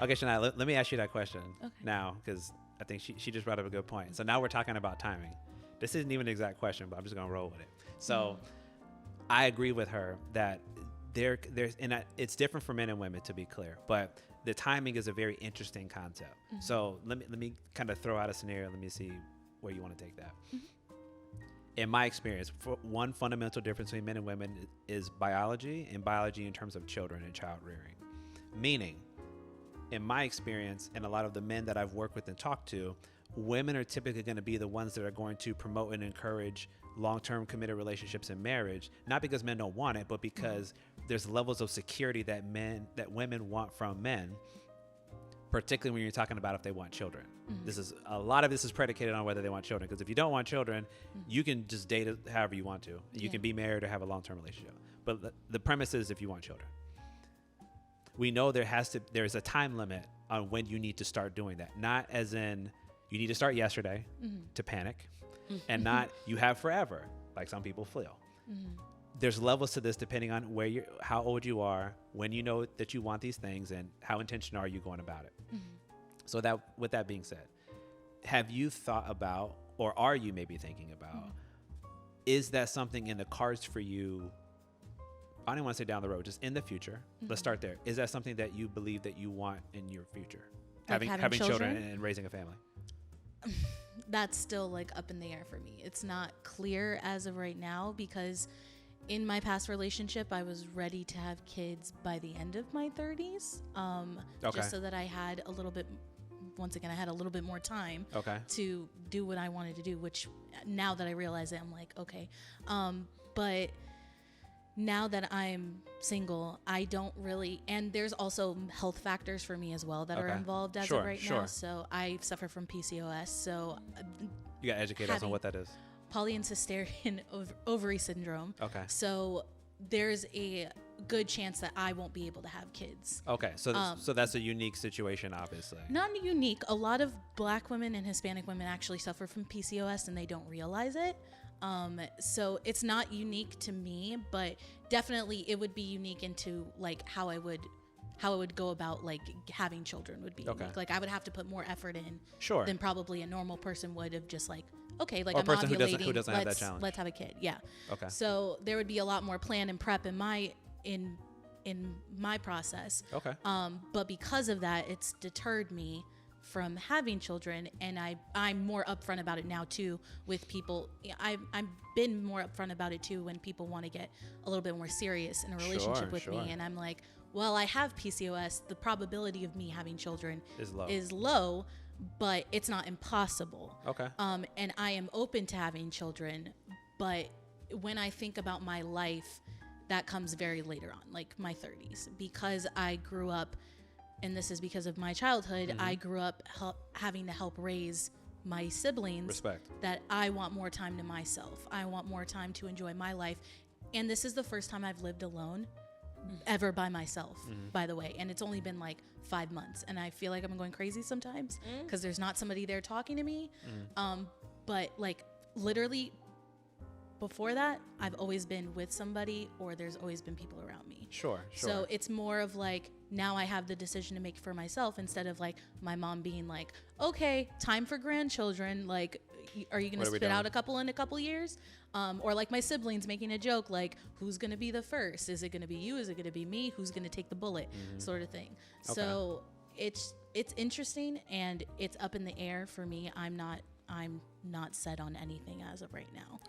Okay, Shania, let me ask you that question Okay. now, because I think she just brought up a good point. So now we're talking about timing. This isn't even an exact question, but I'm just going to roll with it. So I agree with her that it's different for men and women, to be clear, but the timing is a very interesting concept. So let me kind of throw out a scenario. Let me see where you want to take that. In my experience, one fundamental difference between men and women is biology, and biology in terms of children and child rearing. Meaning, in my experience, and a lot of the men that I've worked with and talked to, women are typically going to be the ones that are going to promote and encourage long-term committed relationships and marriage, not because men don't want it, but because there's levels of security that women want from men, particularly when you're talking about if they want children. A lot of this is predicated on whether they want children, because if you don't want children, you can just date however you want to. You can be married or have a long-term relationship. But the premise is if you want children. We know there's a time limit on when you need to start doing that. Not as in you need to start yesterday to panic, and not you have forever, like some people feel. There's levels to this depending on how old you are, when you know that you want these things, and how intentional are you going about it. So with that being said, have you thought about, or are you maybe thinking about, is that something in the cards for you? I don't want to say down the road, just in the future. Let's start there. Is that something that you believe that you want in your future? Like having children and raising a family? That's still like up in the air for me. It's not clear as of right now, because in my past relationship, I was ready to have kids by the end of my 30s. Just so that I had a little bit more time to do what I wanted to do, which now that I realize it, I'm like, okay. But now that I'm single, I don't really, and there's also health factors for me as well that are involved as of right now. So I suffer from PCOS. So you got to educate us on what that is. Polycystic ovary syndrome. So there's a good chance that I won't be able to have kids. So that's a unique situation, obviously. Not unique. A lot of Black women and Hispanic women actually suffer from PCOS and they don't realize it. So it's not unique to me, but definitely it would be unique into like how I would go about like having children would be unique. Like I would have to put more effort in than probably a normal person would have just like, okay, like or I'm person ovulating, who doesn't have that challenge. Let's have a kid. Yeah. So there would be a lot more plan and prep in my process. But because of that, it's deterred me from having children, and I'm more upfront about it now too with people. I've been more upfront about it too when people want to get a little bit more serious in a relationship with me, and I'm like, well, I have PCOS. The probability of me having children is low, but it's not impossible. And I am open to having children, but when I think about my life, that comes very later on, like my 30s, because I grew up, and this is because of my childhood, I grew up having to help raise my siblings. Respect. That I want more time to myself. I want more time to enjoy my life. And this is the first time I've lived alone ever by myself, by the way. And it's only been like 5 months. And I feel like I'm going crazy sometimes because there's not somebody there talking to me. But like literally before that, I've always been with somebody, or there's always been people around me. Sure. So it's more of like, now I have the decision to make for myself, instead of like my mom being like, okay, time for grandchildren. Like, are you going to spit out a couple in a couple years? Or like my siblings making a joke, like, who's going to be the first? Is it going to be you? Is it going to be me? Who's going to take the bullet? Sort of thing. So it's interesting, and it's up in the air for me. I'm not set on anything as of right now.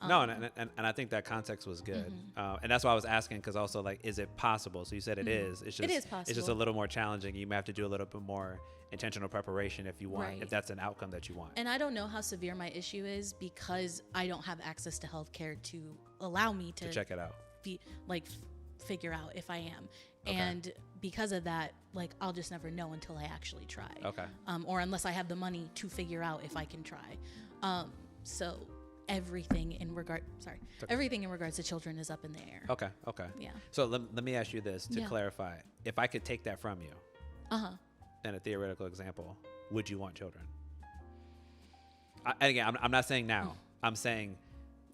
No, and I think that context was good. And that's why I was asking, because also, like, is it possible? So you said it is. It's just, it is possible. It's just a little more challenging. You may have to do a little bit more intentional preparation if you want, if that's an outcome that you want. And I don't know how severe my issue is, because I don't have access to healthcare to allow me to check it out. Figure out if I am. And because of that, like, I'll just never know until I actually try. Or unless I have the money to figure out if I can try. So everything in regards to children is up in the air. Okay. Yeah. So let me ask you this to clarify. If I could take that from you, in a theoretical example, would you want children? Again, I'm not saying now. I'm saying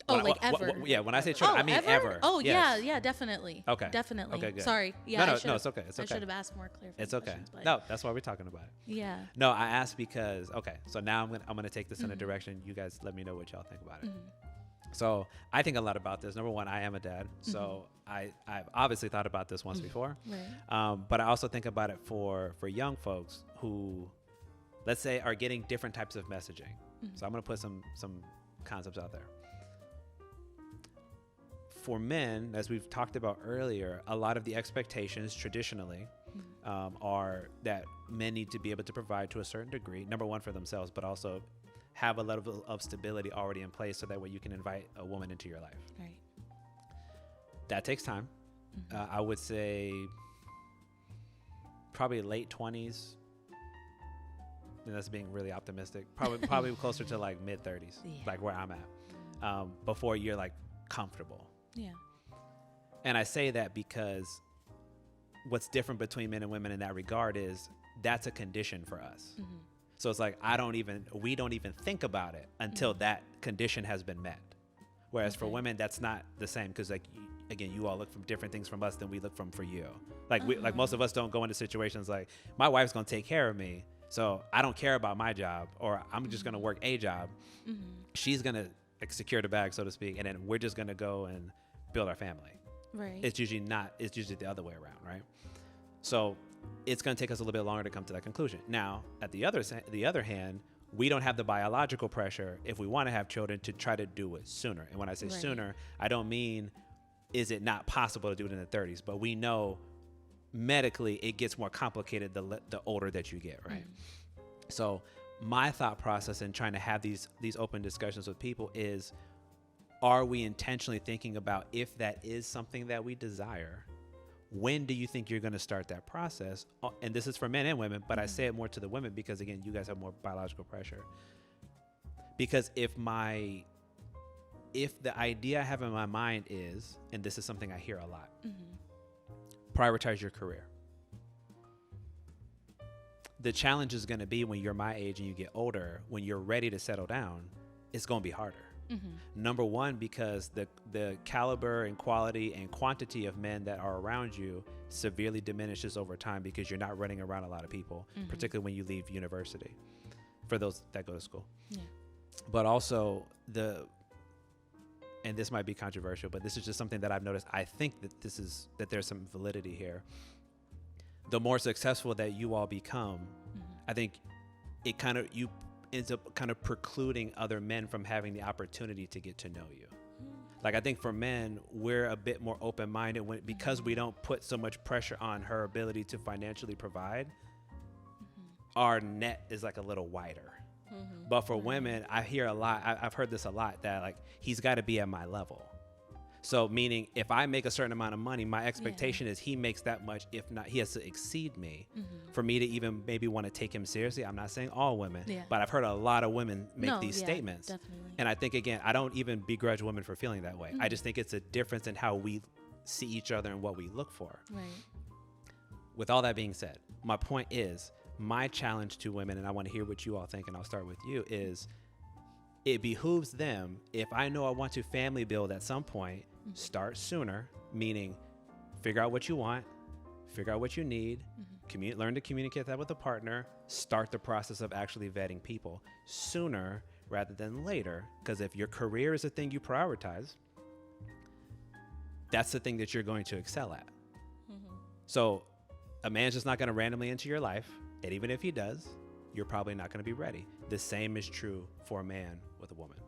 Oh, like ever. Yeah, when I say children, I mean ever. Oh, Yes. yeah, definitely. Okay. Definitely. Okay, good. Sorry. Yeah, No, I no, should've- no, it's okay. It's I okay. should have asked more clarifying It's okay. questions, but No, that's why we're talking about it. yeah. No, I asked because so now I'm gonna take this in a direction. You guys let me know what y'all think about it. So I think a lot about this. Number one, I am a dad, so I've obviously thought about this once before. Right. But I also think about it for young folks who, let's say, are getting different types of messaging. So I'm gonna put some concepts out there. For men, as we've talked about earlier, a lot of the expectations traditionally are that men need to be able to provide to a certain degree, number one for themselves, but also have a level of stability already in place so that way you can invite a woman into your life. Right. That takes time. I would say probably late 20s. And that's being really optimistic. Probably closer to like mid 30s, like where I'm at, before you're like comfortable. Yeah. And I say that because what's different between men and women in that regard is that's a condition for us. So it's like we don't even think about it until that condition has been met. Whereas for women, that's not the same because like again, you all look from different things from us than we look for you. Like like most of us don't go into situations like my wife's gonna take care of me, so I don't care about my job, or I'm just gonna work a job. She's gonna secure the bag, so to speak, and then we're just gonna go and build our family. Right. It's usually the other way around, right? So it's going to take us a little bit longer to come to that conclusion. Now, at the other hand, we don't have the biological pressure if we want to have children to try to do it sooner. And when I say sooner, I don't mean is it not possible to do it in the 30s, but we know medically it gets more complicated the older that you get, right? So my thought process in trying to have these open discussions with people is, are we intentionally thinking about if that is something that we desire? When do you think you're going to start that process? And this is for men and women, but I say it more to the women because, again, you guys have more biological pressure. Because if the idea I have in my mind is, and this is something I hear a lot, prioritize your career. The challenge is going to be when you're my age and you get older, when you're ready to settle down, it's going to be harder. Number one, because the caliber and quality and quantity of men that are around you severely diminishes over time because you're not running around a lot of people, particularly when you leave university, for those that go to school. Yeah. But also and this might be controversial, but this is just something that I've noticed. I think that there's some validity here. The more successful that you all become, I think it ends up kind of precluding other men from having the opportunity to get to know you. Like I think for men, we're a bit more open-minded because we don't put so much pressure on her ability to financially provide. Our net is like a little wider. But for women, I hear a lot. I've heard this a lot that like he's got to be at my level. So meaning if I make a certain amount of money, my expectation is he makes that much. If not, he has to exceed me for me to even maybe want to take him seriously. I'm not saying all women, but I've heard a lot of women make these statements. Definitely. And I think, again, I don't even begrudge women for feeling that way. I just think it's a difference in how we see each other and what we look for. Right. With all that being said, my point is my challenge to women, and I want to hear what you all think, and I'll start with you, is it behooves them, if I know I want to family build at some point, start sooner, meaning figure out what you want, figure out what you need, learn to communicate that with a partner, start the process of actually vetting people sooner rather than later. Because if your career is the thing you prioritize, that's the thing that you're going to excel at. So a man's just not going to randomly enter your life. And even if he does, you're probably not going to be ready. The same is true for a man with a woman.